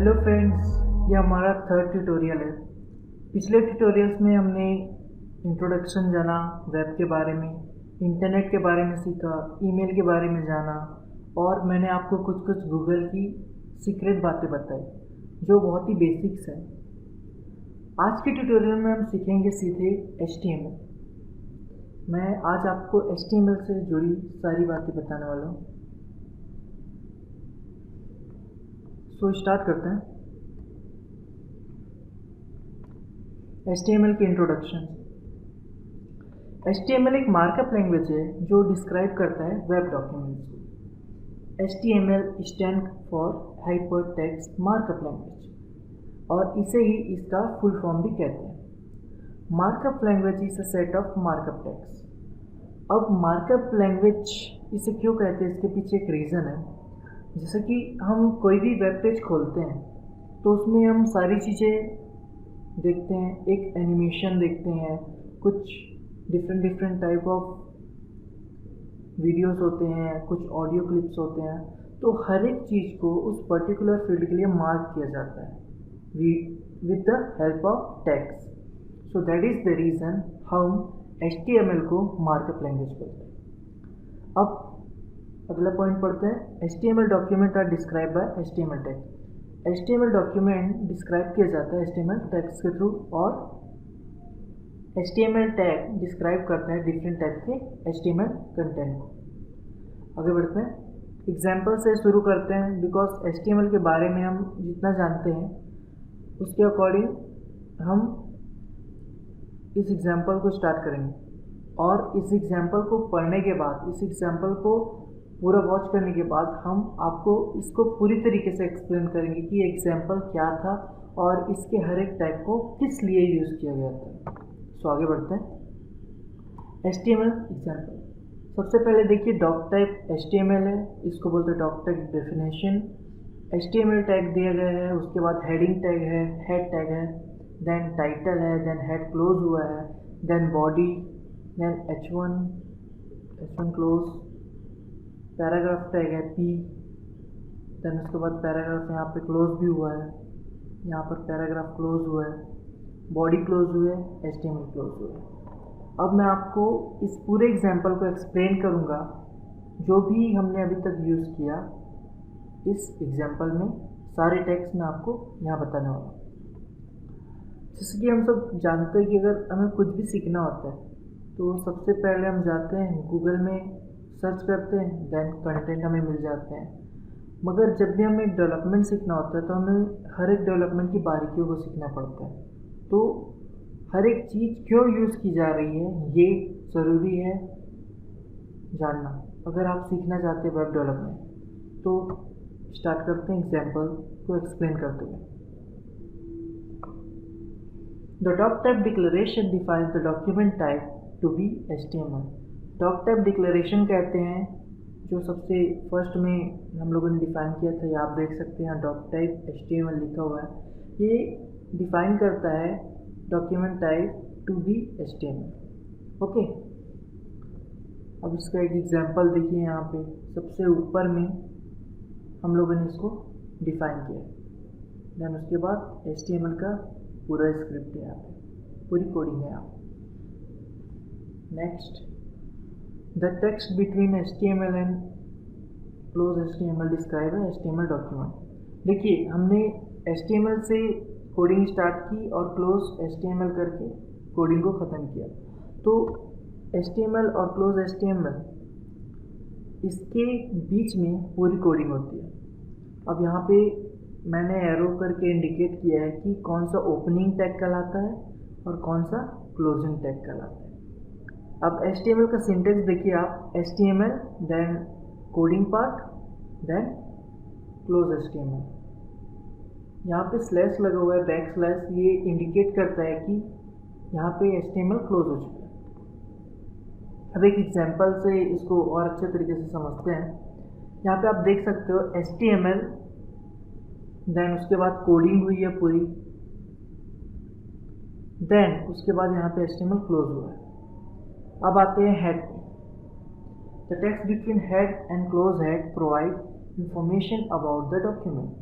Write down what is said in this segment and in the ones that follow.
Hello friends, ये हमारा third tutorial है। पिछले ट्यूटोरियल्स में हमने इंट्रोडक्शन जाना, वेब के बारे में, इंटरनेट के बारे में सीखा, ईमेल के बारे में जाना और मैंने आपको कुछ कुछ गूगल की सीक्रेट बातें बताई जो बहुत ही बेसिक्स हैं। आज के ट्यूटोरियल में हम सीखेंगे सीधे HTML। मैं आज आपको HTML से जुड़ी सारी बातें बताने वाला हूँ। तो स्टार्ट करते हैं। HTML की इंट्रोडक्शन। HTML एक मार्कअप लैंग्वेज है जो डिस्क्राइब करता है वेब डॉक्यूमेंट्स को। HTML stand for hyper text markup language और इसे ही इसका फुल फॉर्म भी कहते हैं। Markup language is a set of markup text. अब मार्कअप लैंग्वेज इसे क्यों कहते हैं, इसके पीछे एक रीज़न है। जैसे कि हम कोई भी वेब पेज खोलते हैं तो उसमें हम सारी चीज़ें देखते हैं, एक एनिमेशन देखते हैं, कुछ डिफरेंट टाइप ऑफ वीडियोस होते हैं, कुछ ऑडियो क्लिप्स होते हैं। तो हर एक चीज़ को उस पर्टिकुलर फील्ड के लिए मार्क किया जाता है with the help of text. So that is the reason हम HTML को मार्कअप लैंग्वेज बोलते हैं। अब अगला पॉइंट पढ़ते हैं। HTML document are describe by HTML tag. HTML document describe किया जाता है HTML टैग्स के थ्रू और HTML टैग डिस्क्राइब करता है डिफरेंट टाइप के HTML कंटेंट को। आगे बढ़ते हैं, एग्जाम्पल से शुरू करते हैं बिकॉज HTML के बारे में हम जितना जानते हैं उसके अकॉर्डिंग हम इस एग्जाम्पल को स्टार्ट करेंगे और इस एग्जाम्पल को पढ़ने के बाद, इस एग्जाम्पल को पूरा वॉच करने के बाद हम आपको इसको पूरी तरीके से एक्सप्लेन करेंगे कि एग्जाम्पल क्या था और इसके हर एक टाइप को किस लिए यूज़ किया गया था। सो आगे बढ़ते हैं। HTML example. सबसे पहले देखिए डॉक टाइप HTML है, इसको बोलते हैं doctype definition. HTML tag दिया गया है, उसके बाद हेडिंग टैग है, हेड टैग है, देन टाइटल है, देन हेड क्लोज हुआ है, then body, then H1 close, paragraph tag है P, देन उसके बाद पैराग्राफ यहाँ पे क्लोज भी हुआ है, यहाँ पर पैराग्राफ क्लोज हुआ है, बॉडी क्लोज हुए, HTML क्लोज हुआ है। अब मैं आपको इस पूरे एग्जाम्पल को एक्सप्लेन करूँगा जो भी हमने अभी तक यूज़ किया इस एग्जाम्पल में, सारे टैग्स मैं आपको यहाँ बताने वाला हूँ। जैसे कि हम सब जानते हैं कि अगर हमें कुछ भी सीखना होता है तो सबसे पहले हम जाते हैं गूगल में, सर्च करते हैं, देन कंटेंट हमें मिल जाते हैं। मगर जब भी हमें डेवलपमेंट सीखना होता है तो हमें हर एक डेवलपमेंट की बारीकियों को सीखना पड़ता है। तो हर एक चीज़ क्यों यूज़ की जा रही है ये ज़रूरी है जानना अगर आप सीखना चाहते हैं वेब डेवलपमेंट। तो स्टार्ट करते हैं एग्जाम्पल को एक्सप्लेन करते हुए। The doctype declaration defines the document type to be HTML। Doctype declaration कहते हैं जो सबसे फर्स्ट में हम लोगों ने डिफ़ाइन किया था, ये आप देख सकते हैं डॉक टाइप HTML लिखा हुआ है। ये डिफ़ाइन करता है document type to be HTML। Okay, अब इसका एक एग्जांपल देखिए, यहाँ पे सबसे ऊपर में हम लोगों ने इसको डिफ़ाइन किया, देन उसके बाद HTML का पूरा स्क्रिप्ट है, यहाँ पे पूरी कोडिंग है यहाँ पे। Next, The text between HTML and close HTML describe a HTML document। देखिए हमने HTML से कोडिंग स्टार्ट की और क्लोज HTML करके कोडिंग को ख़त्म किया। तो HTML और क्लोज HTML इसके बीच में पूरी कोडिंग होती है। अब यहाँ पे मैंने एरो करके इंडिकेट किया है कि कौन सा ओपनिंग टैग कहलाता है और कौन सा क्लोजिंग टैग कहलाता है। अब HTML का सिंटेक्स देखिए आप, HTML then coding part then close HTML। यहाँ पे स्लैश लगा हुआ है, बैक स्लैश, ये इंडिकेट करता है कि यहाँ पे HTML क्लोज हो चुका है। अब एक एग्जांपल से इसको और अच्छे तरीके से समझते हैं। यहाँ पे आप देख सकते हो HTML देन उसके बाद कोडिंग हुई है पूरी, देन उसके बाद यहाँ पे HTML क्लोज हुआ है। अब आते हैं head. The text between head and close head provide information about the document.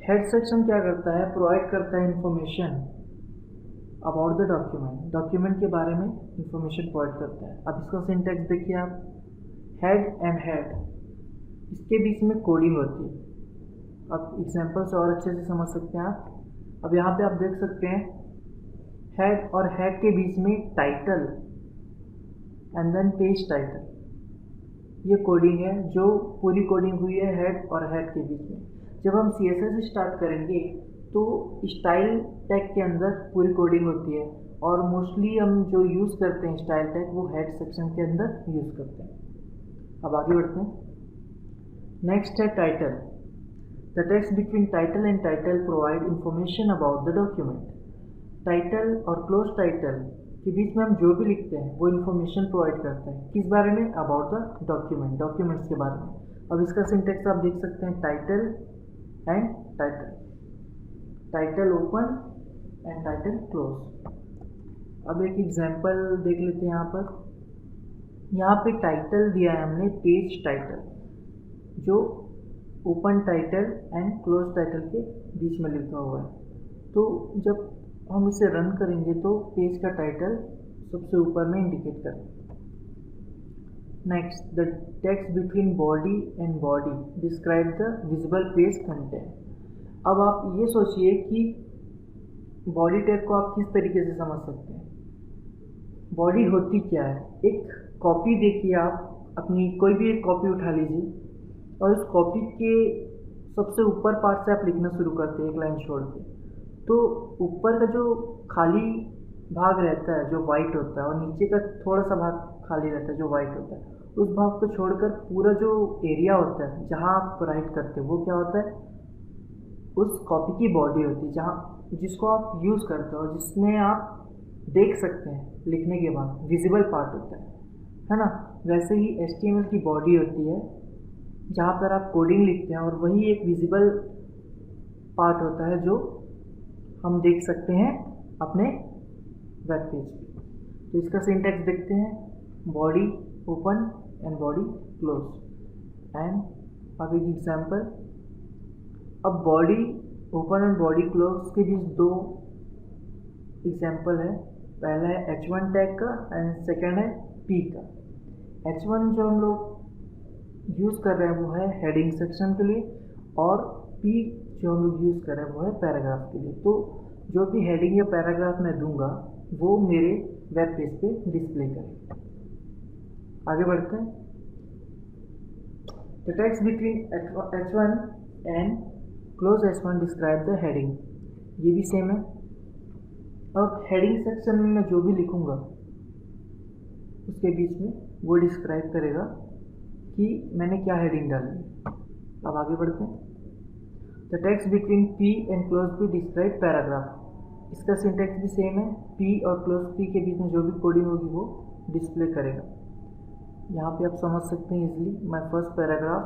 Head section क्या करता है, प्रोवाइड करता है information about the document, document के बारे में इंफॉर्मेशन प्रोवाइड करता है। अब इसका सिंटैक्स देखिए आप, हेड एंड हेड, इसके बीच में कोडिंग होती है। अब एग्जांपल से और अच्छे से समझ सकते हैं आप। अब यहाँ पे आप देख सकते हैं हेड और हेड के बीच में title and then page title, ये कोडिंग है जो पूरी कोडिंग हुई है हेड और हेड के बीच में। जब हम CSS स्टार्ट करेंगे तो स्टाइल टैग के अंदर पूरी कोडिंग होती है और मोस्टली हम जो यूज़ करते हैं स्टाइल टैग वो हेड सेक्शन के अंदर यूज़ करते हैं। अब आगे बढ़ते हैं। नेक्स्ट है title. The text between title and title provide information about the document. Title और क्लोज टाइटल के बीच में हम जो भी लिखते हैं वो इन्फॉर्मेशन प्रोवाइड करते हैं किस बारे में, अबाउट द डॉक्यूमेंट, डॉक्यूमेंट्स के बारे में। अब इसका सिंटेक्स आप देख सकते हैं, title and title, title open and title close. अब एक एग्जांपल देख लेते हैं। यहाँ पे टाइटल दिया है हमने पेज टाइटल, जो open title and close title के बीच में लिखा हुआ है। तो जब हम इसे रन करेंगे तो पेज का टाइटल सबसे ऊपर में इंडिकेट करें। Next, the text between body and body describe the visible page content. अब आप ये सोचिए कि बॉडी टैग को आप किस तरीके से समझ सकते हैं। बॉडी होती क्या है, एक कॉपी देखिए, आप अपनी कोई भी एक कॉपी उठा लीजिए और उस कॉपी के सबसे ऊपर पार्ट से आप लिखना शुरू करते हैं एक लाइन छोड़ के, तो ऊपर का जो खाली भाग रहता है जो वाइट होता है और नीचे का थोड़ा सा भाग खाली रहता है जो वाइट होता है, उस भाग को छोड़कर पूरा जो एरिया होता है जहाँ आप राइट करते हैं वो क्या होता है, उस कॉपी की बॉडी होती है, जहाँ जिसको आप यूज़ करते हो और जिसमें आप देख सकते हैं लिखने के बाद विजिबल पार्ट होता है ना। वैसे ही HTML की बॉडी होती है जहाँ पर आप कोडिंग लिखते हैं और वही एक विजिबल पार्ट होता है जो हम देख सकते हैं अपने वेब पेज पे। तो इसका सिंटैक्स देखते हैं, body open and body close. And अब एक एग्जांपल, अब body open and body close के बीच दो एग्जांपल है। पहला है H1 टैग का एंड सेकंड है P का। H1 जो हम लोग यूज़ कर रहे हैं वो है हेडिंग सेक्शन के लिए और P जो हम लोग यूज़ कर रहे हैं वो है पैराग्राफ के लिए। तो जो भी हेडिंग या पैराग्राफ मैं दूंगा वो मेरे वेब पेज पे डिस्प्ले करेगा। आगे बढ़ते हैं। The text between H1 and close H1 describe the heading, ये भी सेम है। अब हेडिंग सेक्शन में मैं जो भी लिखूंगा उसके बीच में वो डिस्क्राइब करेगा कि मैंने क्या हेडिंग डाली है। अब आगे बढ़ते हैं। The text between P and close P describe paragraph, इसका सिंटैक्स भी सेम है। P और क्लोज P के बीच में जो भी कोडिंग होगी वो डिस्प्ले करेगा। यहाँ पे आप समझ सकते हैं इजीली, माय फर्स्ट पैराग्राफ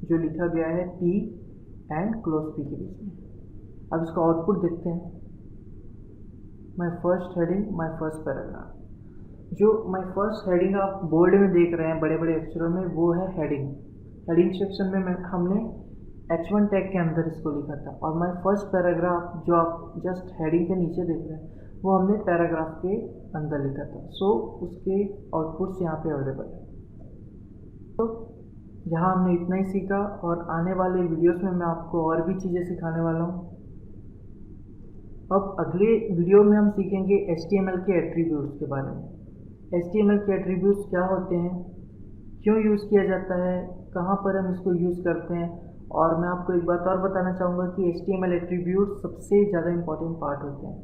जो लिखा गया है P एंड क्लोज P के बीच में। अब इसका आउटपुट देखते हैं, my first heading my first paragraph. जो माय फर्स्ट हेडिंग आप बोल्ड में देख रहे हैं बड़े बड़े अक्षरों में, वो है हेडिंग। हेडिंग सेक्शन में हमने H1 टैग के अंदर इसको लिखा था और माय फर्स्ट पैराग्राफ जो आप जस्ट हेडिंग के नीचे देख रहे हैं वो हमने पैराग्राफ के अंदर लिखा था। सो उसके आउटपुट्स यहाँ पे अवेलेबल है। तो यहाँ हमने इतना ही सीखा और आने वाले वीडियोस में मैं आपको और भी चीज़ें सिखाने वाला हूँ। अब अगले वीडियो में हम सीखेंगे HTML के एट्रीब्यूट्स के बारे में। HTML के एट्रीब्यूट्स क्या होते हैं, क्यों यूज़ किया जाता है, कहाँ पर हम इसको यूज़ करते हैं। और मैं आपको एक बात और बताना चाहूँगा कि HTML एट्रीब्यूट सबसे ज़्यादा इम्पॉर्टेंट पार्ट होते हैं,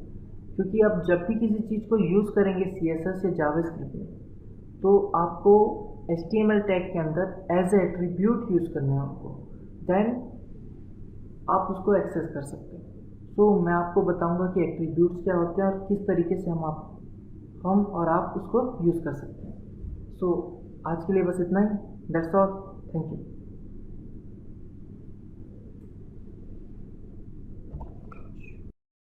क्योंकि आप जब भी किसी चीज़ को यूज़ करेंगे CSS या जावास्क्रिप्ट में तो आपको HTML टैग के अंदर एज ए एट्रीब्यूट यूज़ करना है आपको, देन आप उसको एक्सेस कर सकते हैं। तो मैं आपको बताऊंगा कि एट्रीब्यूट्स क्या होते हैं और किस तरीके से हम और आप उसको यूज़ कर सकते हैं। सो आज के लिए बस इतना ही। That's all. Thank you.